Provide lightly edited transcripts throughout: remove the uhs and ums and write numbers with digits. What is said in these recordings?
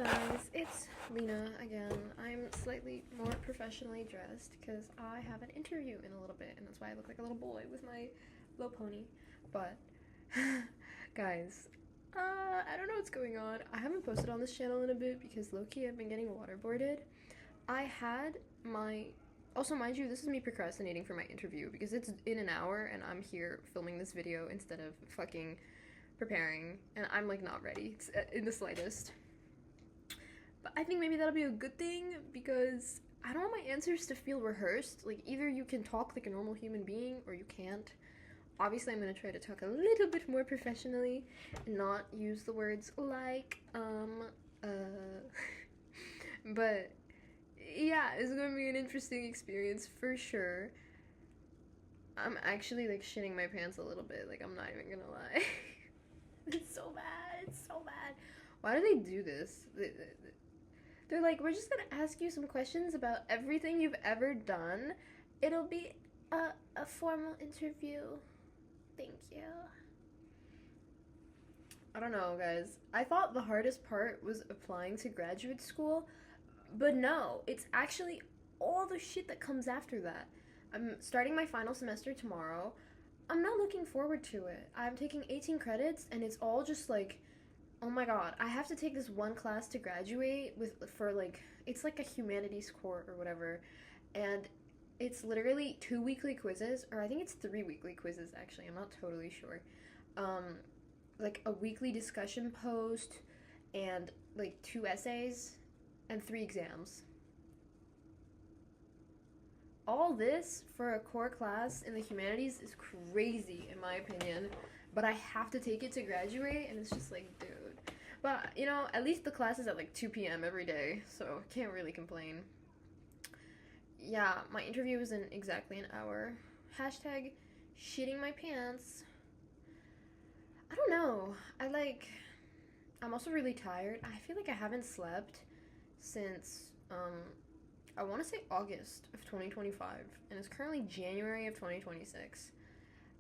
guys, it's Lena again. I'm slightly more professionally dressed because I have an interview in a little bit, and that's why I look like a little boy with my little pony. But, guys, I don't know what's going on. I haven't posted on this channel in a bit because low-key I've been getting waterboarded. I had my. Also, mind you, this is me procrastinating for my interview because it's in an hour and I'm here filming this video instead of fucking preparing, and I'm like not ready in the slightest. But I think maybe that'll be a good thing because I don't want my answers to feel rehearsed. Like, either you can talk like a normal human being or you can't. Obviously, I'm gonna try to talk a little bit more professionally and not use the words like, but yeah, it's gonna be an interesting experience for sure. I'm actually like shitting my pants a little bit, like, I'm not even gonna lie. It's so bad, it's so bad. Why do they do this? They're like, we're just gonna ask you some questions about everything you've ever done. It'll be a formal interview. Thank you. I don't know, guys. I thought the hardest part was applying to graduate school, but no, it's actually all the shit that comes after that. I'm starting my final semester tomorrow. I'm not looking forward to it. I'm taking 18 credits, and it's all just like, oh my god, I have to take this one class to graduate for like, it's like a humanities core or whatever, and it's literally 2 weekly quizzes, or I think it's 3 weekly quizzes actually, I'm not totally sure. Like a weekly discussion post, and like 2 essays, and 3 exams. All this for a core class in the humanities is crazy in my opinion, but I have to take it to graduate, and it's just like, dude. But, you know, at least the class is at like 2 p.m. every day, so can't really complain. Yeah, my interview was in exactly an hour. Hashtag shitting my pants. I don't know. I'm also really tired. I feel like I haven't slept since, I want to say August of 2025, and it's currently January of 2026.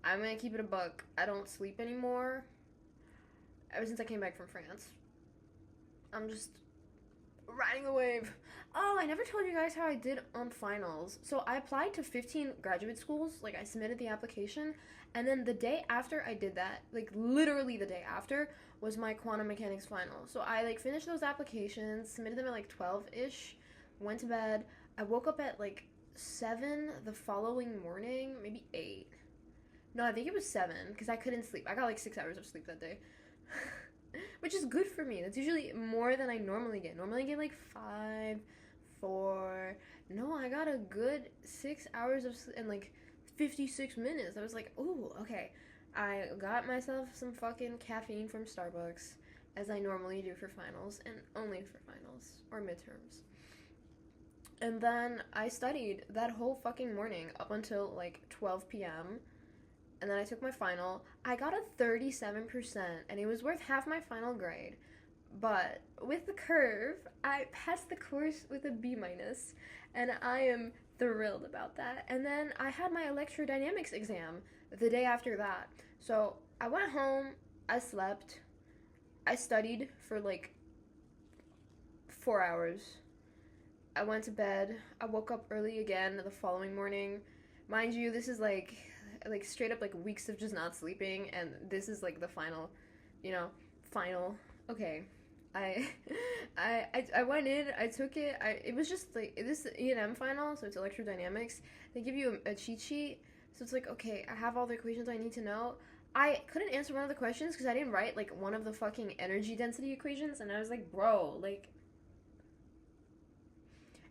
I'm gonna keep it a buck. I don't sleep anymore. Ever since I came back from France. I'm just riding the wave. Oh, I never told you guys how I did on finals. So I applied to 15 graduate schools. Like, I submitted the application, and then the day after I did that, like literally the day after, was my quantum mechanics final. So I like finished those applications, submitted them at like 12-ish, went to bed. I woke up at like 7 the following morning, maybe 8. No, I think it was 7 because I couldn't sleep. I got like 6 hours of sleep that day. Which is good for me. That's usually more than I normally get. Normally I get like 5, 4. No, I got a good 6 hours of sleep and like 56 minutes. I was like, ooh, okay. I got myself some fucking caffeine from Starbucks, as I normally do for finals, and only for finals or midterms. And then I studied that whole fucking morning up until like 12 p.m. And then I took my final. I got a 37%, and it was worth half my final grade. But with the curve, I passed the course with a B minus, and I am thrilled about that. And then I had my electrodynamics exam the day after that. So I went home, I slept, I studied for like 4 hours. I went to bed. I woke up early again the following morning. Mind you, this is like straight up like weeks of just not sleeping, and this is like the final, final. Okay, I I went in, I took it. It was just like this E&M final, so it's electrodynamics. They give you a cheat sheet, so it's like, okay, I have all the equations I need to know. I couldn't answer one of the questions because I didn't write like one of the fucking energy density equations, and I was like, bro, like.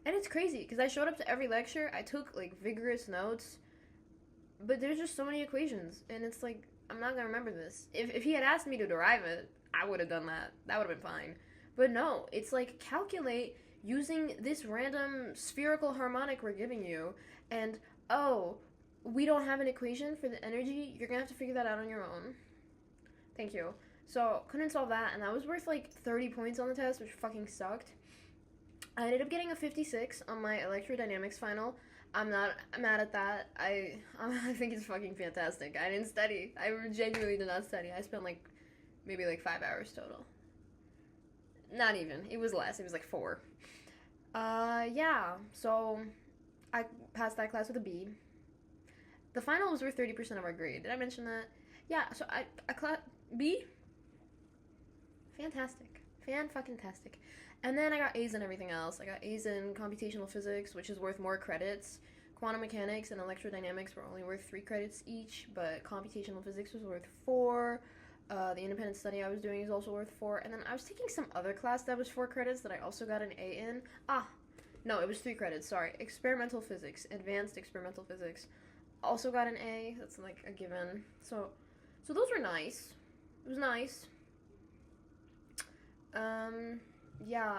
And it's crazy because I showed up to every lecture. I took like vigorous notes, but there's just so many equations, and it's like, I'm not gonna remember this. If he had asked me to derive it, I would have done that. That would have been fine. But no, it's like, calculate using this random spherical harmonic we're giving you, and oh, we don't have an equation for the energy. You're gonna have to figure that out on your own. Thank you. So couldn't solve that, and that was worth like 30 points on the test, which fucking sucked. I ended up getting a 56 on my electrodynamics final. I'm not mad at that. I think it's fucking fantastic. I didn't study. I genuinely did not study. I spent like maybe like 5 hours total. Not even. It was less. It was like 4. Yeah. So I passed that class with a B. The final was worth 30% of our grade. Did I mention that? Yeah. So I class B. Fantastic. Fan-fucking-tastic. And then I got A's in everything else. I got A's in computational physics, which is worth more credits. Quantum mechanics and electrodynamics were only worth 3 credits each, but computational physics was worth 4. The independent study I was doing is also worth 4. And then I was taking some other class that was 4 credits that I also got an A in. No, it was 3 credits, sorry. Experimental physics, advanced experimental physics. Also got an A. That's like a given. So those were nice. It was nice. Yeah.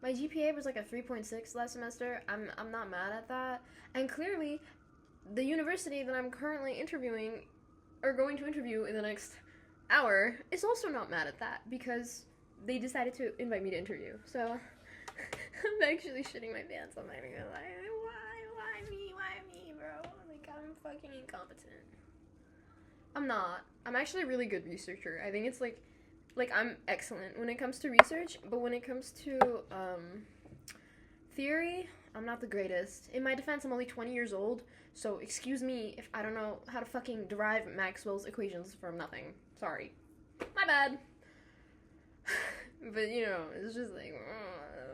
My GPA was like a 3.6 last semester. I'm not mad at that. And clearly, the university that I'm currently interviewing, or going to interview in the next hour, is also not mad at that, because they decided to invite me to interview. So, I'm actually shitting my pants. I'm not even gonna lie. Why me? Why me, bro? Like, I'm fucking incompetent. I'm not. I'm actually a really good researcher. I think it's like I'm excellent when it comes to research, but when it comes to theory, I'm not the greatest. In my defense, I'm only 20 years old, so excuse me if I don't know how to fucking derive Maxwell's equations from nothing. Sorry. My bad. But, you know, it's just like,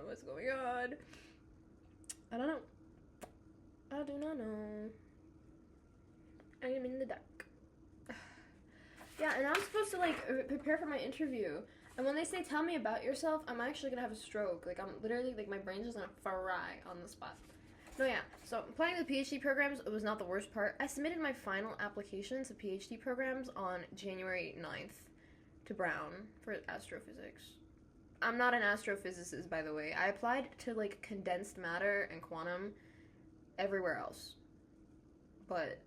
what's going on? I don't know. I do not know. I am in the dark. Yeah, and I'm supposed to, like, prepare for my interview. And when they say, tell me about yourself, I'm actually gonna have a stroke. Like, I'm literally, like, my brain's just gonna fry on the spot. No, yeah. So, applying to the PhD programs was not the worst part. I submitted my final application to PhD programs on January 9th to Brown for astrophysics. I'm not an astrophysicist, by the way. I applied to, like, condensed matter and quantum everywhere else. But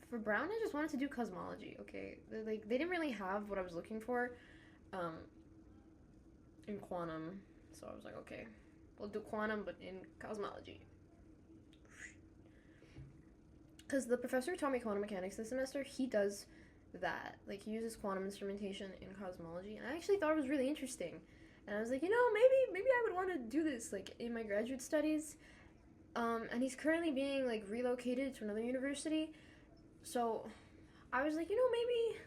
for Brown, I just wanted to do cosmology, okay? They didn't really have what I was looking for in quantum. So I was like, okay, we'll do quantum, but in cosmology. Because the professor who taught me quantum mechanics this semester, he does that. Like, he uses quantum instrumentation in cosmology. And I actually thought it was really interesting. And I was like, you know, maybe I would want to do this, like, in my graduate studies. And he's currently being, like, relocated to another university. So I was like, you know, maybe,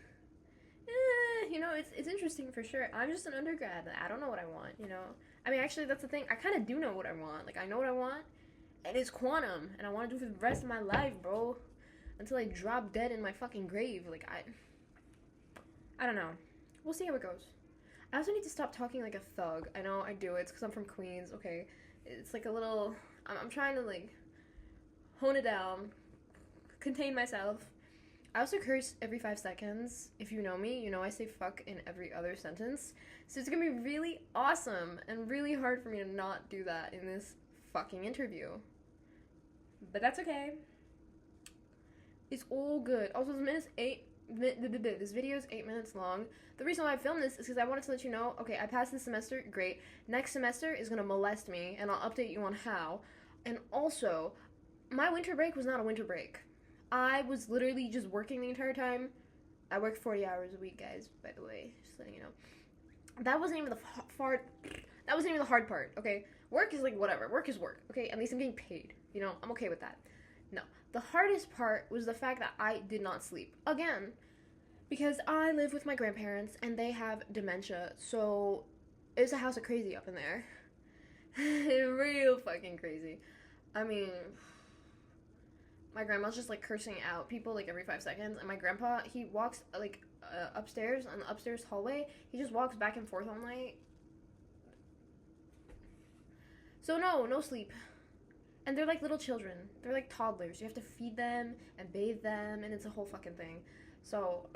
you know, it's interesting for sure. I'm just an undergrad. I don't know what I want, you know. I mean, actually, that's the thing. I kind of do know what I want. Like, I know what I want, and it's quantum, and I want to do it for the rest of my life, bro. Until I drop dead in my fucking grave. Like, I don't know. We'll see how it goes. I also need to stop talking like a thug. I know I do. It's because I'm from Queens, okay? It's like a little, I'm trying to, like, hone it down, contain myself. I also curse every 5 seconds. If you know me, you know I say fuck in every other sentence. So it's gonna be really awesome and really hard for me to not do that in this fucking interview. But that's okay. It's all good. Also, this video is 8 minutes long. The reason why I filmed this is because I wanted to let you know, okay, I passed this semester, great. Next semester is gonna molest me, and I'll update you on how. And also, my winter break was not a winter break. I was literally just working the entire time. I worked 40 hours a week, guys, by the way, just letting you know. That wasn't even the hard part, okay? Work is like whatever. Work is work, okay? At least I'm getting paid, you know? I'm okay with that. No. The hardest part was the fact that I did not sleep. Again, because I live with my grandparents and they have dementia, so it's a house of crazy up in there. Real fucking crazy. I mean, my grandma's just, like, cursing out people, like, every 5 seconds. And my grandpa, he walks, like, upstairs, on the upstairs hallway. He just walks back and forth all night. So, no sleep. And they're like little children. They're like toddlers. You have to feed them and bathe them, and it's a whole fucking thing. So,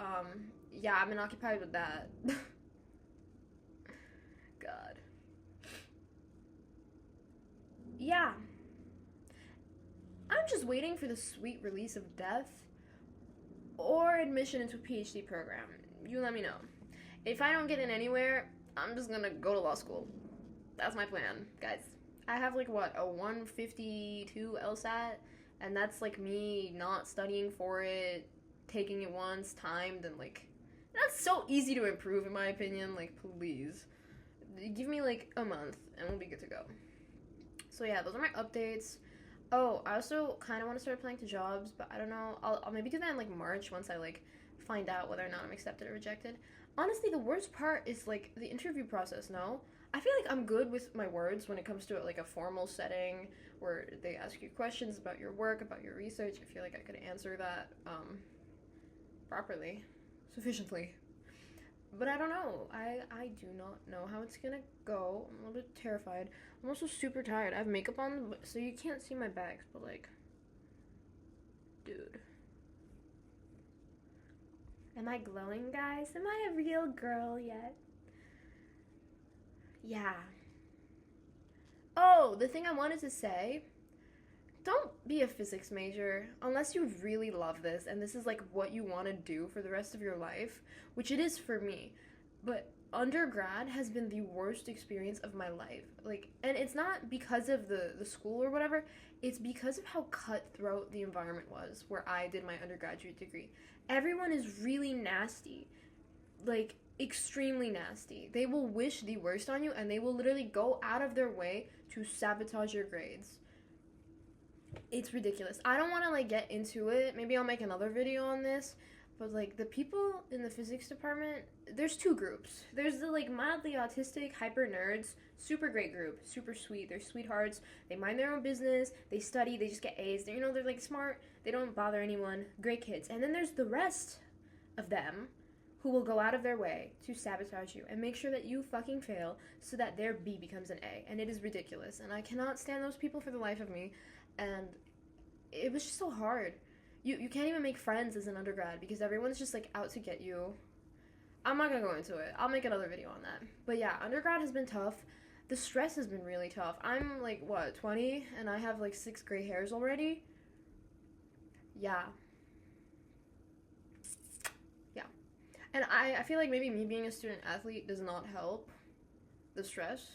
yeah, I've been occupied with that. God. Yeah. I'm just waiting for the sweet release of death or admission into a PhD program. You let me know. If I don't get in anywhere, I'm just gonna go to law school. That's my plan, guys. I have, like, what, a 152 LSAT, and that's, like, me not studying for it, taking it once, timed, and, like, that's so easy to improve, in my opinion. Like, please. Give me like a month and we'll be good to go. So yeah, those are my updates. Oh, I also kind of want to start applying to jobs, but I don't know. I'll maybe do that in like March once I like find out whether or not I'm accepted or rejected. Honestly, the worst part is like the interview process. No, I feel like I'm good with my words when it comes to like a formal setting where they ask you questions about your work, about your research. I feel like I could answer that properly, sufficiently. But I don't know. I do not know how it's gonna go. I'm a little bit terrified. I'm also super tired. I have makeup on, so you can't see my bags, but like, dude. Am I glowing, guys? Am I a real girl yet? Yeah. Oh, the thing I wanted to say, don't be a physics major unless you really love this and this is like what you want to do for the rest of your life, which it is for me. But undergrad has been the worst experience of my life. Like, and it's not because of the school or whatever, it's because of how cutthroat the environment was where I did my undergraduate degree. Everyone is really nasty. Like, extremely nasty. They will wish the worst on you and they will literally go out of their way to sabotage your grades. It's ridiculous. I don't want to like get into it. Maybe I'll make another video on this. But like the people in the physics department, there's two groups. There's the like mildly autistic hyper nerds, super great group, super sweet. They're sweethearts. They mind their own business. They study. They just get A's. They're like smart. They don't bother anyone. Great kids. And then there's the rest of them who will go out of their way to sabotage you and make sure that you fucking fail so that their B becomes an A. And it is ridiculous. And I cannot stand those people for the life of me. And it was just so hard. You can't even make friends as an undergrad because everyone's just like out to get you. I'm not gonna go into it. I'll make another video on that. But yeah, undergrad has been tough. The stress has been really tough. I'm like, what, 20? And I have like 6 gray hairs already? Yeah. Yeah. And I feel like maybe me being a student athlete does not help the stress.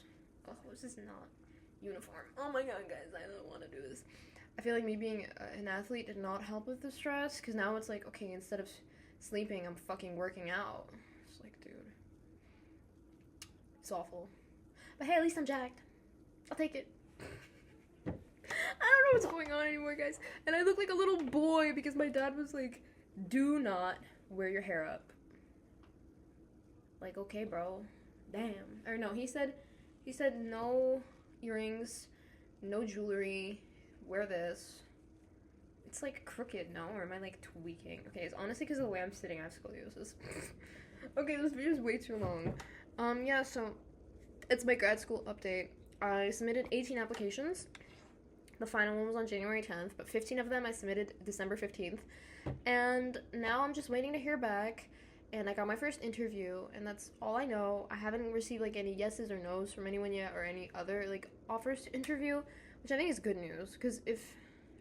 Oh, this is not uniform. Oh my god, guys, I don't want to do this. I feel like me being an athlete did not help with the stress, because now it's like, okay, instead of sleeping, I'm fucking working out. It's like, dude. It's awful. But hey, at least I'm jacked. I'll take it. I don't know what's going on anymore, guys. And I look like a little boy because my dad was like, do not wear your hair up. Like, okay, bro. Damn. Or no, he said no earrings, no jewelry, wear this. It's like crooked, no? Or am I like tweaking? Okay, it's honestly because of the way I'm sitting, I have scoliosis. Okay, this video is way too long. Yeah, so it's my grad school update. I submitted 18 applications. The final one was on January 10th, but 15 of them I submitted December 15th. And now I'm just waiting to hear back. And I got my first interview, and that's all I know. I haven't received like any yeses or nos from anyone yet, or any other like offers to interview, which I think is good news. Because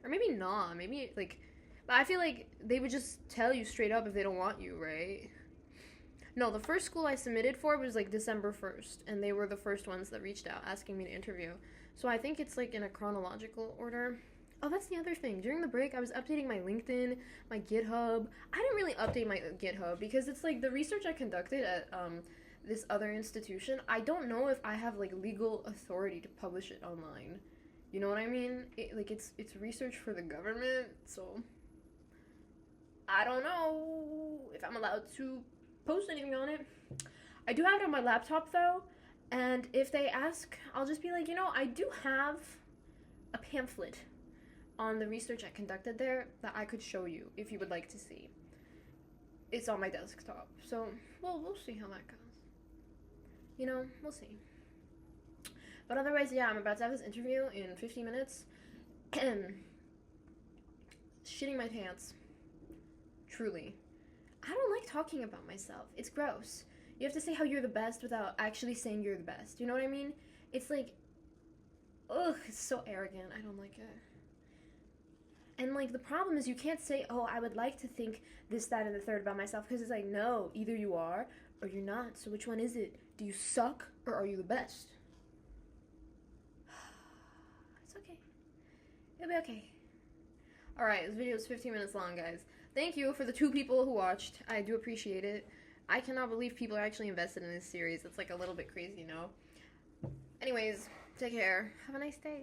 or maybe not, maybe like, but I feel like they would just tell you straight up if they don't want you, right? No, the first school I submitted for was like December 1st, and they were the first ones that reached out asking me to interview. So I think it's like in a chronological order. Oh, that's the other thing. During the break, I was updating my LinkedIn, my GitHub. I didn't really update my GitHub because it's like the research I conducted at this other institution. I don't know if I have like legal authority to publish it online. You know what I mean? It's research for the government, so I don't know if I'm allowed to post anything on it. I do have it on my laptop though, and if they ask, I'll just be like, I do have a pamphlet on the research I conducted there that I could show you if you would like to see. It's on my desktop, so we'll see how that goes. We'll see. But otherwise, yeah, I'm about to have this interview in 15 minutes. Shitting my pants. Truly. I don't like talking about myself. It's gross. You have to say how you're the best without actually saying you're the best. You know what I mean? It's like, ugh, it's so arrogant. I don't like it. And, like, the problem is you can't say, oh, I would like to think this, that, and the third about myself, because it's like, no, either you are or you're not. So which one is it? Do you suck or are you the best? It's okay. It'll be okay. Alright, this video is 15 minutes long, guys. Thank you for the 2 people who watched. I do appreciate it. I cannot believe people are actually invested in this series. It's, like, a little bit crazy, Anyways, take care. Have a nice day.